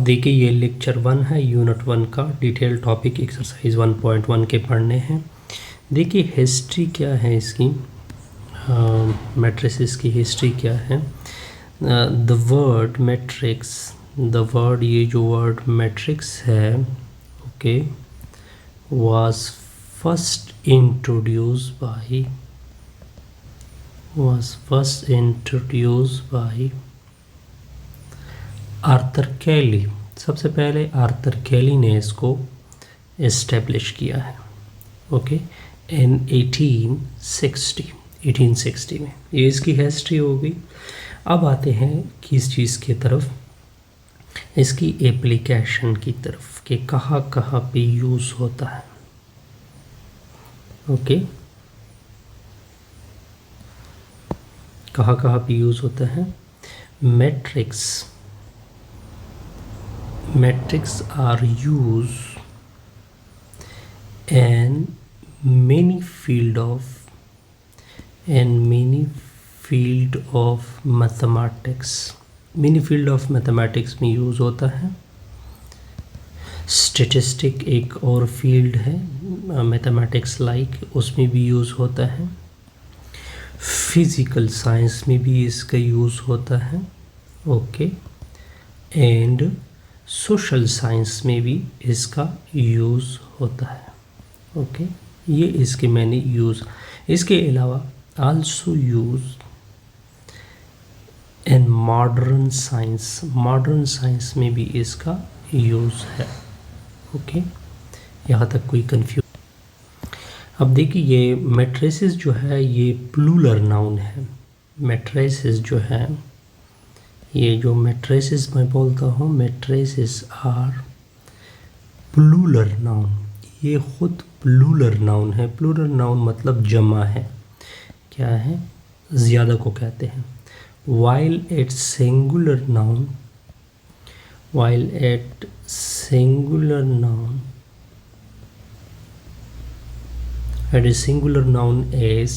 देखिए ये लेक्चर 1 है, यूनिट 1 का डिटेल टॉपिक एक्सरसाइज 1.1 के पढ़ने हैं। देखिए हिस्ट्री क्या है इसकी, मैट्रिसेस की हिस्ट्री क्या है। The word matrix, the word, ये जो वर्ड मैट्रिक्स है, okay, was first introduced by Arthur Cayley. सबसे पहले आर्थर कैली ने इसको इस्टेब्लिश किया है, ओके, इन 1860 में। ये इसकी हिस्ट्री होगी। अब आते हैं किस चीज़ की तरफ, इसकी एप्लीकेशन की तरफ, कि कहाँ कहाँ पे यूज़ होता है, ओके, कहाँ कहाँ पे यूज़ होता है। Metrics are used in many field of mathematics। many field of mathematics में यूज़ होता है। स्टेटिस्टिक एक और फील्ड है मैथमेटिक्स लाइक, उसमें भी यूज़ होता है। फिज़िकल साइंस में भी इसका यूज़ होता है, ओके, एंड सोशल साइंस में भी इसका यूज़ होता है, ओके। ये इसके मैंने यूज़, इसके अलावा also use in modern science में भी इसका यूज़ है, ओके। यहाँ तक कोई कंफ्यूज। अब देखिए ये मैट्रिसेस जो है ये प्लूरल नाउन है। मैट्रिसेस जो है, ये जो मैट्रिसेस मैं बोलता हूँ, मैट्रिसेस आर प्लूरल नाउन। ये खुद प्लूरल नाउन है। प्लूरल नाउन मतलब जमा है, क्या है, ज़्यादा को कहते हैं। while at singular noun is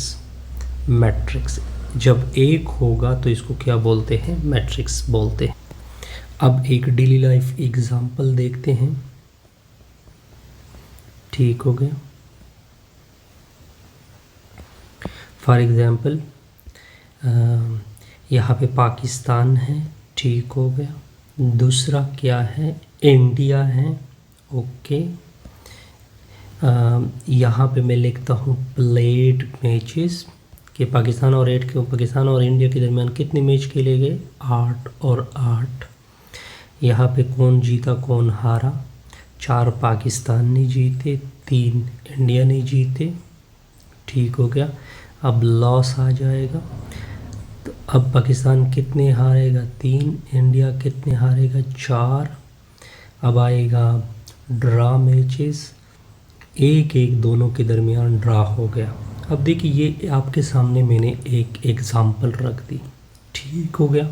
matrix. जब एक होगा तो इसको क्या बोलते हैं, मैट्रिक्स बोलते हैं। अब एक डेली लाइफ एग्जांपल देखते हैं, ठीक हो गया। फॉर एग्जांपल यहाँ पे पाकिस्तान है, ठीक हो गया। दूसरा क्या है, इंडिया है, ओके। यहाँ पे मैं लिखता हूँ प्लेड मैचेस, कि पाकिस्तान और इंडिया के दरमियान कितने मैच खेले गए, 8 और 8। यहाँ पे कौन जीता कौन हारा, 4 पाकिस्तान ने जीते, 3 इंडिया ने जीते, ठीक हो गया। अब लॉस आ जाएगा, तो अब पाकिस्तान कितने हारेगा, 3, इंडिया कितने हारेगा, 4। अब आएगा ड्रा मैचेस, 1-1 दोनों के दरमियान ड्रा हो गया। अब देखिए ये आपके सामने मैंने एक एग्ज़ाम्पल रख दी, ठीक हो गया।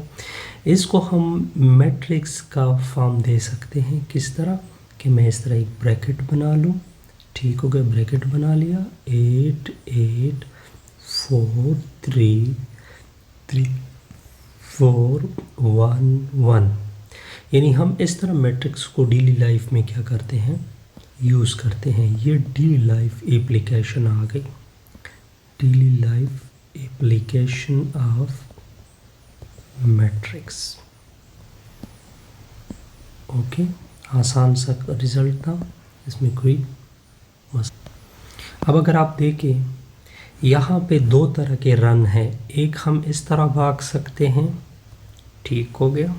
इसको हम मैट्रिक्स का फॉर्म दे सकते हैं किस तरह, कि मैं इस तरह एक ब्रैकेट बना लूँ, ठीक हो गया, ब्रैकेट बना लिया, 8 8 4 3 3 4 1 1। यानी हम इस तरह मैट्रिक्स को डेली लाइफ में क्या करते हैं, यूज़ करते हैं। ये डेली लाइफ एप्लीकेशन आ गई, daily life application of matrix, okay. आसान सा रिजल्ट था, इसमें कोई मसला। अब अगर आप देखें यहाँ पे 2 तरह के रन हैं, एक हम इस तरह भाग सकते हैं, ठीक हो गया,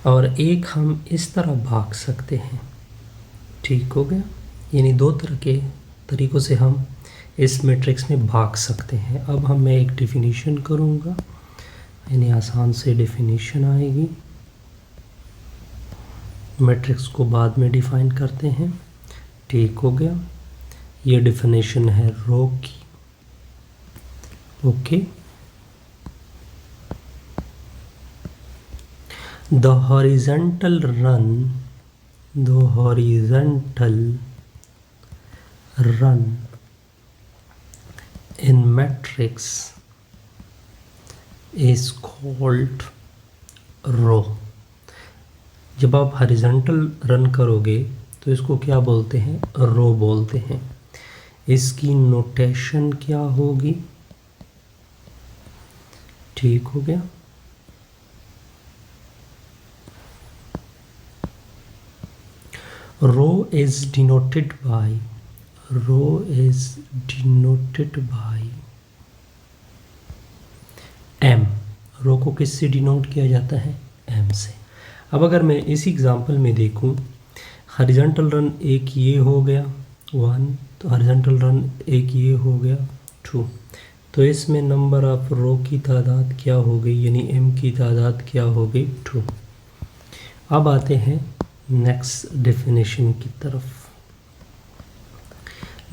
और एक हम इस तरह भाग सकते हैं, ठीक हो गया। यानी 2 तरह के तरीक़ों से हम इस मैट्रिक्स में भाग सकते हैं। अब मैं एक डेफिनेशन करूँगा, यानी आसान से डेफिनेशन आएगी। मैट्रिक्स को बाद में डिफ़ाइन करते हैं, ठीक हो गया। ये डेफिनेशन है रो की, okay. The horizontal run in matrix is called row। जब आप हॉरिजॉन्टल रन करोगे तो इसको क्या बोलते हैं, रो बोलते हैं। इसकी नोटेशन क्या होगी, ठीक हो गया। रो इज डिनोटेड बाय एम। रो को किससे डिनोट किया जाता है, एम से। अब अगर मैं इस एग्जांपल में देखूं, हॉरिजॉन्टल रन एक ये हो गया 1, तो हॉरिजॉन्टल रन एक ये हो गया 2, तो इसमें नंबर ऑफ रो की तादाद क्या हो गई, यानी एम की तादाद क्या हो गई, 2। अब आते हैं नेक्स्ट डेफिनेशन की तरफ।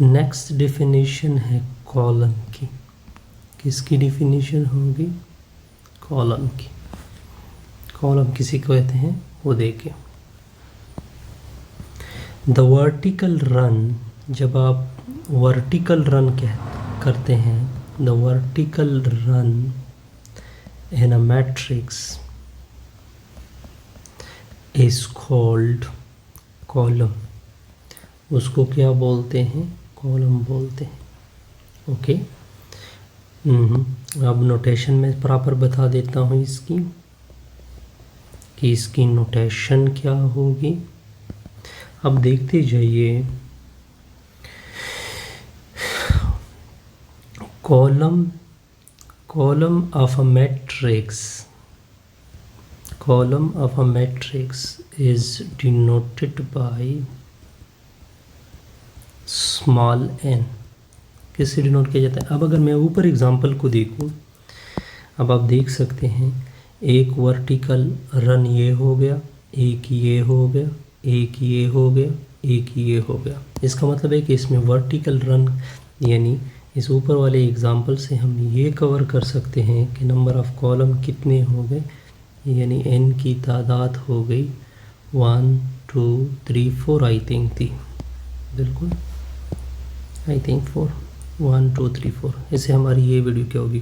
नेक्स्ट डेफिनेशन है कॉलम की। किसकी डेफिनेशन होगी, कॉलम की। कॉलम किसी को कहते हैं वो देखिए। द वर्टिकल रन, जब आप वर्टिकल रन करते हैं, the vertical run in a matrix is called column. उसको क्या बोलते हैं, कॉलम बोलते हैं। ओके, अब नोटेशन में प्रॉपर बता देता हूँ इसकी, कि इसकी नोटेशन क्या होगी। अब देखते जाइए, column of a matrix is denoted by small n। किससे डिनोट किया जाता है। अब अगर मैं ऊपर एग्जांपल को देखूं, अब आप देख सकते हैं एक वर्टिकल रन ये हो गया, एक ये हो गया, एक ये हो गया, एक ये हो गया। इसका मतलब है कि इसमें वर्टिकल रन, यानी इस ऊपर वाले एग्जांपल से हम ये कवर कर सकते हैं कि नंबर ऑफ़ कॉलम कितने हो गए, यानी n की तादाद हो गई 1 2 3 4 आई थिंक थी, बिल्कुल आई थिंक 4 1 2 3 4। इससे हमारी ये वीडियो क्या होगी,